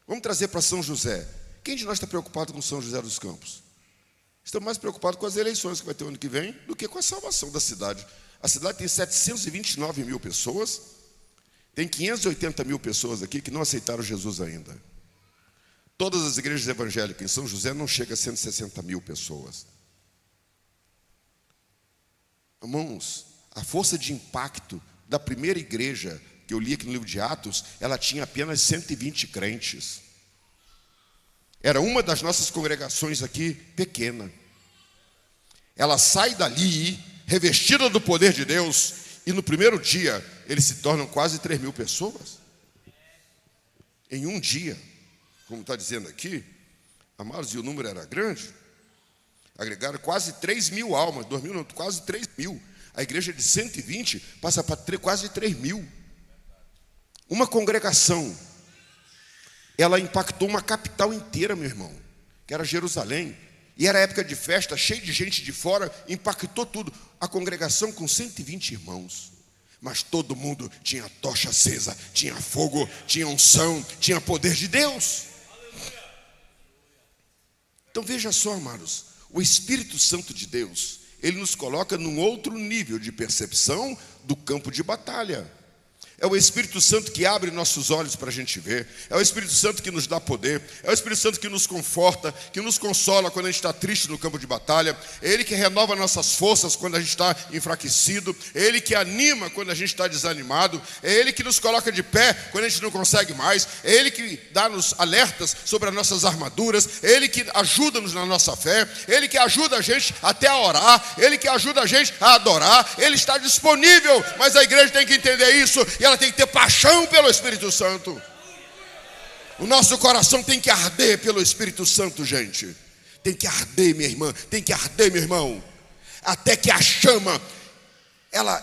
Vamos trazer para São José. Quem de nós está preocupado com São José dos Campos? Estamos mais preocupados com as eleições que vai ter ano que vem do que com a salvação da cidade. A cidade tem 729 mil pessoas, tem 580 mil pessoas aqui que não aceitaram Jesus ainda. Todas as igrejas evangélicas em São José não chegam a 160 mil pessoas. Irmãos, a força de impacto da primeira igreja que eu li aqui no livro de Atos, ela tinha apenas 120 crentes. Era uma das nossas congregações aqui, pequena. Ela sai dali, revestida do poder de Deus, e no primeiro dia, eles se tornam quase 3 mil pessoas. Em um dia, como está dizendo aqui, amados, e o número era grande, agregaram quase 3 mil almas, 2 mil não, quase 3 mil. A igreja de 120 passa para quase 3 mil. Uma congregação, ela impactou uma capital inteira, meu irmão, que era Jerusalém. E era época de festa, cheio de gente de fora, impactou tudo. A congregação com 120 irmãos. Mas todo mundo tinha tocha acesa, tinha fogo, tinha unção, tinha poder de Deus. Então veja só, amados, o Espírito Santo de Deus, ele nos coloca num outro nível de percepção do campo de batalha. É o Espírito Santo que abre nossos olhos para a gente ver. É o Espírito Santo que nos dá poder. É o Espírito Santo que nos conforta, que nos consola quando a gente está triste no campo de batalha. É Ele que renova nossas forças quando a gente está enfraquecido. É Ele que anima quando a gente está desanimado. É Ele que nos coloca de pé quando a gente não consegue mais. É Ele que dá-nos alertas sobre as nossas armaduras. É Ele que ajuda-nos na nossa fé. É Ele que ajuda a gente até a orar. É Ele que ajuda a gente a adorar. Ele está disponível, mas a igreja tem que entender isso. E ela tem que ter paixão pelo Espírito Santo. O nosso coração tem que arder pelo Espírito Santo, gente. Tem que arder, minha irmã. Tem que arder, meu irmão. Até que a chama, ela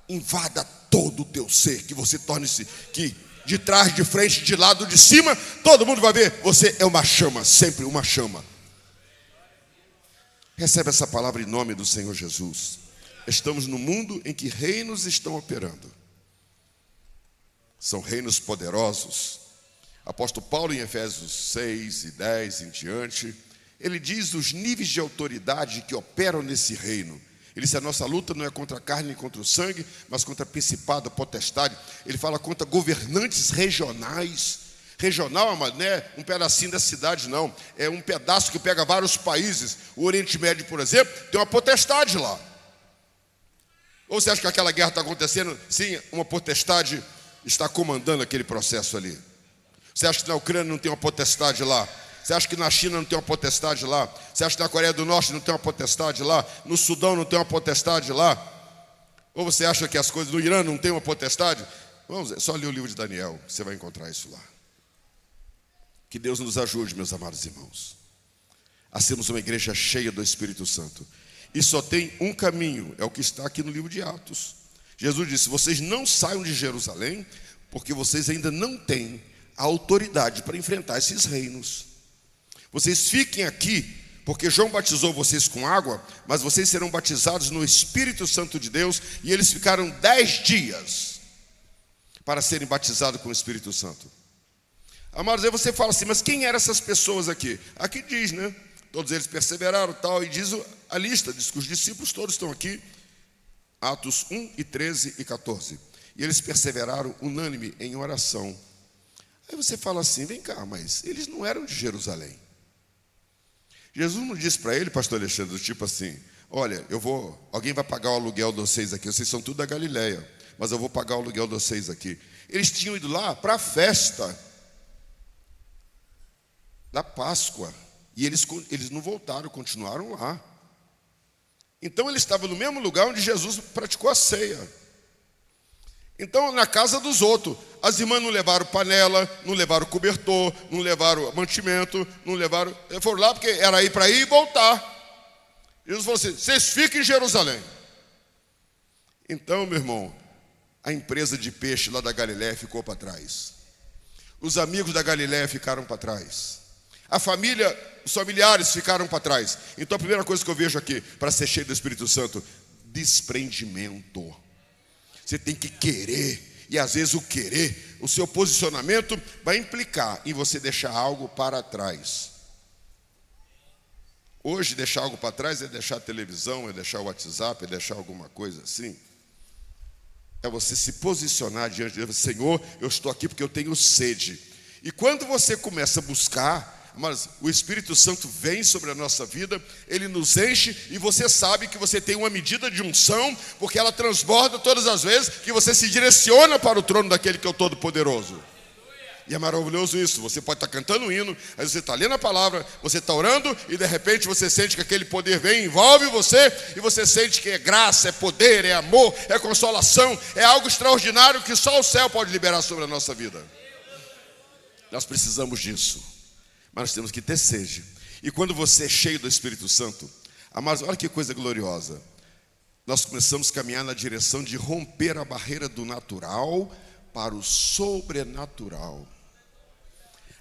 invada todo o teu ser. Que você torne-se, que de trás, de frente, de lado, de cima, todo mundo vai ver. Você é uma chama, sempre uma chama. Recebe essa palavra em nome do Senhor Jesus. Estamos num mundo em que reinos estão operando. São reinos poderosos. Apóstolo Paulo, em Efésios 6 e 10 em diante, ele diz os níveis de autoridade que operam nesse reino. Ele diz: a nossa luta não é contra a carne nem contra o sangue, mas contra principado, potestade. Ele fala contra governantes regionais. Regional, mas não é um pedacinho da cidade, não. É um pedaço que pega vários países. O Oriente Médio, por exemplo, tem uma potestade lá. Ou você acha que aquela guerra está acontecendo? Sim, uma potestade está comandando aquele processo ali. Você acha que na Ucrânia não tem uma potestade lá? Você acha que na China não tem uma potestade lá? Você acha que na Coreia do Norte não tem uma potestade lá? No Sudão não tem uma potestade lá? Ou você acha que as coisas no Irã não tem uma potestade? Vamos ver, só ler o livro de Daniel, você vai encontrar isso lá. Que Deus nos ajude, meus amados irmãos, a sermos uma igreja cheia do Espírito Santo. E só tem um caminho, é o que está aqui no livro de Atos. Jesus disse: vocês não saiam de Jerusalém, porque vocês ainda não têm a autoridade para enfrentar esses reinos. Vocês fiquem aqui, porque João batizou vocês com água, mas vocês serão batizados no Espírito Santo de Deus. E eles ficaram 10 dias para serem batizados com o Espírito Santo. Amados, aí você fala assim: mas quem eram essas pessoas aqui? Aqui diz, né? Todos eles perseveraram, tal, e diz a lista, diz que os discípulos todos estão aqui. Atos 1 e 13 e 14. E eles perseveraram unânime em oração. Aí você fala assim: vem cá, mas eles não eram de Jerusalém. Jesus não disse para ele, pastor Alexandre, do tipo assim: olha, alguém vai pagar o aluguel de vocês aqui. Vocês são tudo da Galileia, mas eu vou pagar o aluguel de vocês aqui. Eles tinham ido lá para a festa da Páscoa. E eles não voltaram, continuaram lá. Então ele estava no mesmo lugar onde Jesus praticou a ceia. Então, na casa dos outros, as irmãs não levaram panela, não levaram cobertor, não levaram mantimento, não levaram. Eles foram lá porque era ir para ir e voltar. Jesus falou assim: vocês fiquem em Jerusalém. Então, meu irmão, a empresa de peixe lá da Galiléia ficou para trás. Os amigos da Galiléia ficaram para trás. A família, os familiares ficaram para trás. Então a primeira coisa que eu vejo aqui, para ser cheio do Espírito Santo: desprendimento. Você tem que querer. E às vezes o querer, o seu posicionamento vai implicar em você deixar algo para trás. Hoje deixar algo para trás é deixar a televisão, é deixar o WhatsApp, é deixar alguma coisa assim. É você se posicionar diante de Deus: Senhor, eu estou aqui porque eu tenho sede. E quando você começa a buscar, mas o Espírito Santo vem sobre a nossa vida, ele nos enche, e você sabe que você tem uma medida de unção, porque ela transborda todas as vezes que você se direciona para o trono daquele que é o Todo-Poderoso. E é maravilhoso isso. Você pode estar cantando um hino, aí você está lendo a palavra, você está orando, e de repente você sente que aquele poder vem, envolve você, e você sente que é graça, é poder, é amor, é consolação, é algo extraordinário que só o céu pode liberar sobre a nossa vida. Nós precisamos disso. Mas nós temos que ter sede. E quando você é cheio do Espírito Santo, amados, olha que coisa gloriosa. Nós começamos a caminhar na direção de romper a barreira do natural para o sobrenatural.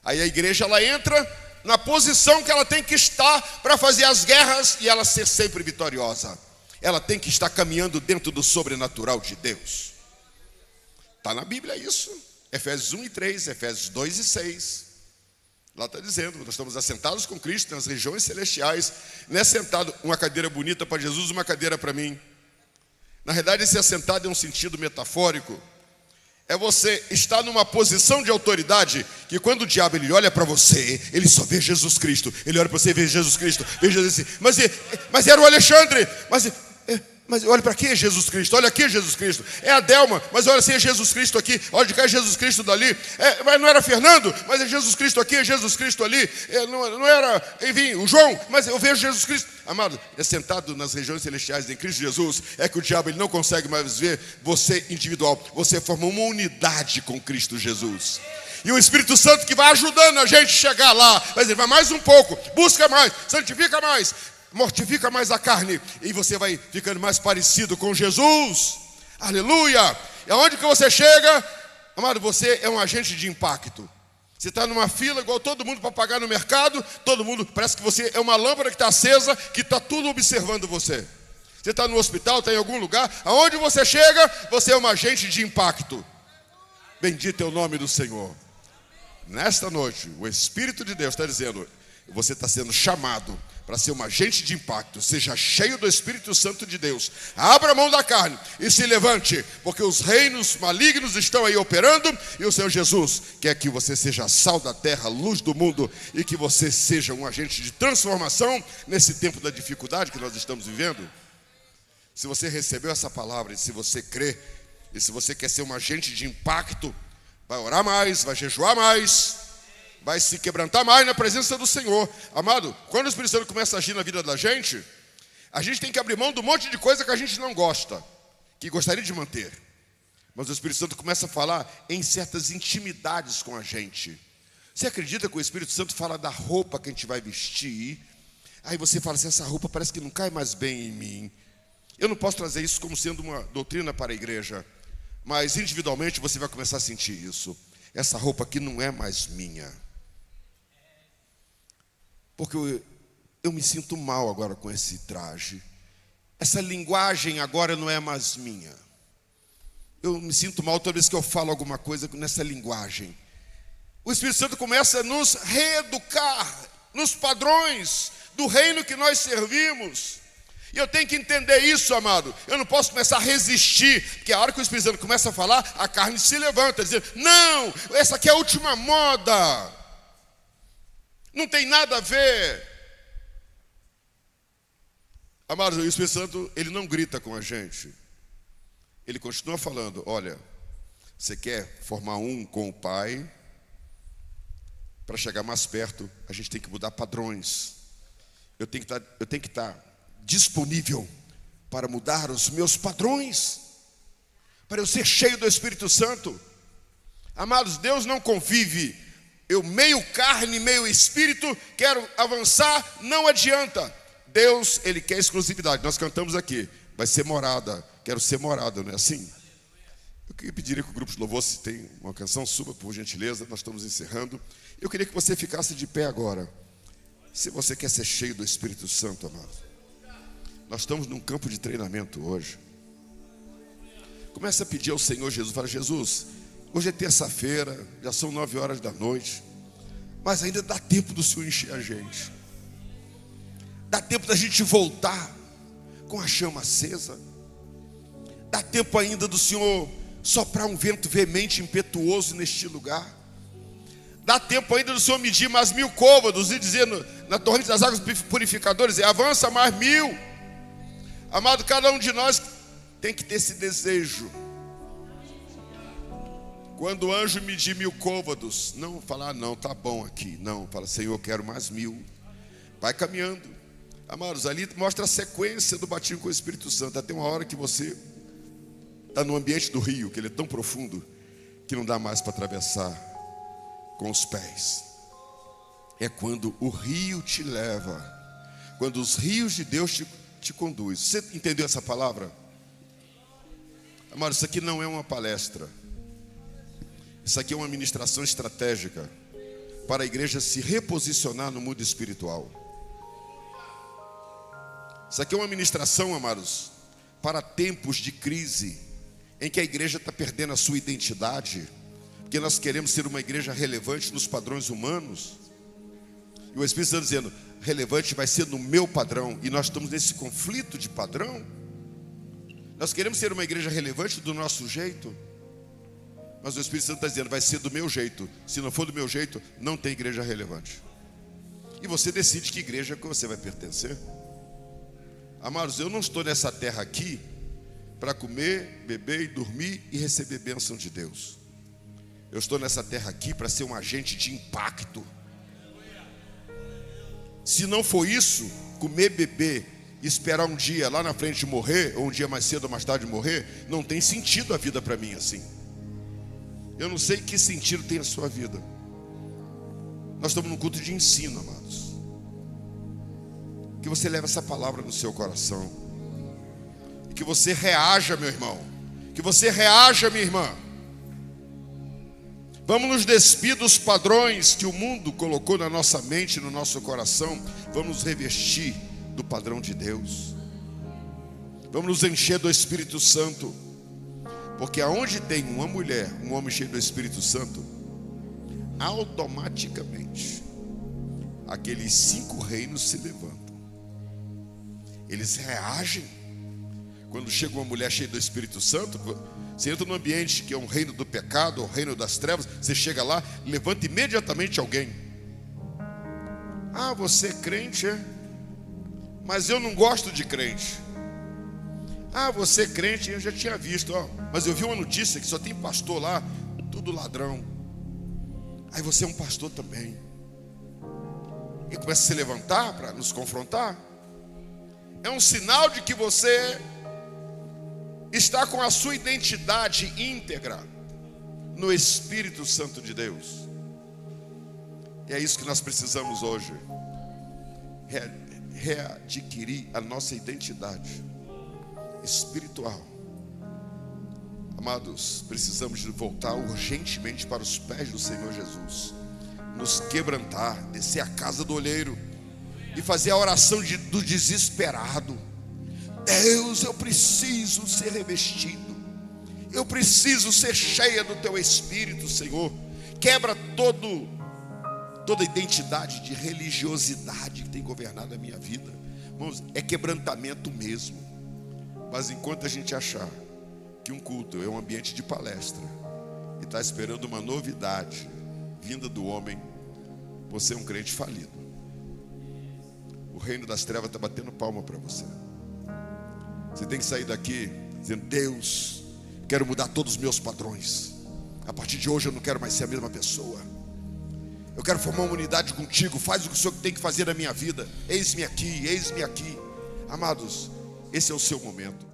Aí a igreja, ela entra na posição que ela tem que estar para fazer as guerras e ela ser sempre vitoriosa. Ela tem que estar caminhando dentro do sobrenatural de Deus. Está na Bíblia isso. Efésios 1 e 3, Efésios 2 e 6. Lá está dizendo, nós estamos assentados com Cristo nas regiões celestiais. Não é sentado uma cadeira bonita para Jesus, uma cadeira para mim. Na realidade, esse assentado é um sentido metafórico. É você estar numa posição de autoridade que quando o diabo ele olha para você, ele só vê Jesus Cristo. Ele olha para você e vê Jesus Cristo. Vê Jesus assim, mas era o Alexandre. Mas olha para aqui, Jesus Cristo. Olha aqui, Jesus Cristo. É a Delma, mas olha assim, é Jesus Cristo aqui. Olha de cá, é Jesus Cristo dali. Mas não era Fernando, mas é Jesus Cristo aqui, é Jesus Cristo ali. Não era, enfim, o João, mas eu vejo Jesus Cristo. Amado, é sentado nas regiões celestiais em Cristo Jesus. É que o diabo ele não consegue mais ver você individual. Você forma uma unidade com Cristo Jesus. E o Espírito Santo que vai ajudando a gente a chegar lá. Vai dizer, vai mais um pouco, busca mais, santifica mais. Mortifica mais a carne e você vai ficando mais parecido com Jesus. Aleluia! E aonde que você chega, amado, você é um agente de impacto. Você está numa fila igual todo mundo para pagar no mercado. Todo mundo, parece que você é uma lâmpada que está acesa, que está tudo observando você. Você está no hospital, está em algum lugar. Aonde você chega, você é um agente de impacto. Bendito é o nome do Senhor. Nesta noite, o Espírito de Deus está dizendo, você está sendo chamado para ser um agente de impacto. Seja cheio do Espírito Santo de Deus. Abra a mão da carne e se levante, porque os reinos malignos estão aí operando. E o Senhor Jesus quer que você seja sal da terra, luz do mundo, e que você seja um agente de transformação nesse tempo da dificuldade que nós estamos vivendo. Se você recebeu essa palavra, e se você crê, e se você quer ser um agente de impacto, vai orar mais, vai jejuar mais, vai se quebrantar mais na presença do Senhor. Amado, quando o Espírito Santo começa a agir na vida da gente, a gente tem que abrir mão de um monte de coisa que a gente não gosta, que gostaria de manter. Mas o Espírito Santo começa a falar em certas intimidades com a gente. Você acredita que o Espírito Santo fala da roupa que a gente vai vestir? Aí você fala assim, essa roupa parece que não cai mais bem em mim. Eu não posso trazer isso como sendo uma doutrina para a igreja, mas individualmente você vai começar a sentir isso. Essa roupa aqui não é mais minha. Porque eu me sinto mal agora com esse traje. Essa linguagem agora não é mais minha. Eu me sinto mal toda vez que eu falo alguma coisa nessa linguagem. O Espírito Santo começa a nos reeducar nos padrões do reino que nós servimos. E eu tenho que entender isso, amado. Eu não posso começar a resistir, porque a hora que o Espírito Santo começa a falar, a carne se levanta, dizendo, não, essa aqui é a última moda. Não tem nada a ver. Amados, o Espírito Santo, ele não grita com a gente. Ele continua falando, olha, você quer formar um com o Pai? Para chegar mais perto, a gente tem que mudar padrões. Eu tenho que estar disponível para mudar os meus padrões, para eu ser cheio do Espírito Santo. Amados, Deus não convive. Eu meio carne, meio espírito, quero avançar, não adianta. Deus, Ele quer exclusividade. Nós cantamos aqui, vai ser morada. Quero ser morada, não é assim? Eu queria pedir que o grupo de louvor, se tem uma canção, suba por gentileza. Nós estamos encerrando. Eu queria que você ficasse de pé agora. Se você quer ser cheio do Espírito Santo, amado. Nós estamos num campo de treinamento hoje. Começa a pedir ao Senhor Jesus. Fala, Jesus, hoje é terça-feira, já são 9 horas da noite, mas ainda dá tempo do Senhor encher a gente. Dá tempo da gente voltar com a chama acesa. Dá tempo ainda do Senhor soprar um vento veemente, impetuoso neste lugar. Dá tempo ainda do Senhor medir mais 1000 côvados e dizer na torrente das águas purificadoras, avança mais 1000. Amado, cada um de nós tem que ter esse desejo. Quando o anjo medir 1000 côvados, não falar, não, tá bom aqui. Não, fala, Senhor, eu quero mais 1000. Vai caminhando. Amados, ali mostra a sequência do batismo com o Espírito Santo. Até uma hora que você está no ambiente do rio, que ele é tão profundo, que não dá mais para atravessar com os pés. É quando o rio te leva, quando os rios de Deus te conduzem. Você entendeu essa palavra? Amados, isso aqui não é uma palestra. Isso aqui é uma ministração estratégica. para a igreja se reposicionar no mundo espiritual. Isso aqui é uma ministração, amados, para tempos de crise, em que a igreja está perdendo a sua identidade, porque nós queremos ser uma igreja relevante nos padrões humanos, e o Espírito está dizendo, relevante vai ser no meu padrão, e nós estamos nesse conflito de padrão. Nós queremos ser uma igreja relevante do nosso jeito, mas o Espírito Santo está dizendo, vai ser do meu jeito. Se não for do meu jeito, não tem igreja relevante. E você decide que igreja que você vai pertencer. Amados, eu não estou nessa terra aqui para comer, beber e dormir e receber bênção de Deus. Eu estou nessa terra aqui para ser um agente de impacto. Se não for isso, comer, beber e esperar um dia lá na frente morrer, ou um dia mais cedo ou mais tarde morrer, não tem sentido a vida para mim assim. Eu não sei que sentido tem a sua vida. Nós estamos num culto de ensino, amados. Que você leve essa palavra no seu coração. E que você reaja, meu irmão. Que você reaja, minha irmã. Vamos nos despir dos padrões que o mundo colocou na nossa mente, no nosso coração. Vamos nos revestir do padrão de Deus. Vamos nos encher do Espírito Santo. Porque aonde tem uma mulher, um homem cheio do Espírito Santo, automaticamente aqueles 5 reinos se levantam. Eles reagem. Quando chega uma mulher cheia do Espírito Santo, você entra num ambiente que é um reino do pecado, o reino das trevas, você chega lá, levanta imediatamente alguém. Ah, você é crente, é? Mas eu não gosto de crente. Ah, você é crente, eu já tinha visto, ó. Mas eu vi uma notícia que só tem pastor lá, tudo ladrão. Aí você é um pastor também. E começa a se levantar para nos confrontar. É um sinal de que você está com a sua identidade íntegra no Espírito Santo de Deus. E é isso que nós precisamos hoje. Readquirir a nossa identidade espiritual. Amados, precisamos de voltar urgentemente para os pés do Senhor Jesus, nos quebrantar, descer a casa do olheiro e fazer a oração do desesperado. Deus, eu preciso ser revestido, eu preciso ser cheia do teu Espírito, Senhor. Quebra toda identidade de religiosidade que tem governado a minha vida. Irmãos, é quebrantamento mesmo. Mas enquanto a gente achar que um culto é um ambiente de palestra e está esperando uma novidade vinda do homem, você é um crente falido. O reino das trevas está batendo palma para você. Você tem que sair daqui dizendo, Deus, quero mudar todos os meus padrões. A partir de hoje eu não quero mais ser a mesma pessoa. Eu quero formar uma unidade contigo. Faz o que o Senhor tem que fazer na minha vida. Eis-me aqui, eis-me aqui. Amados, esse é o seu momento.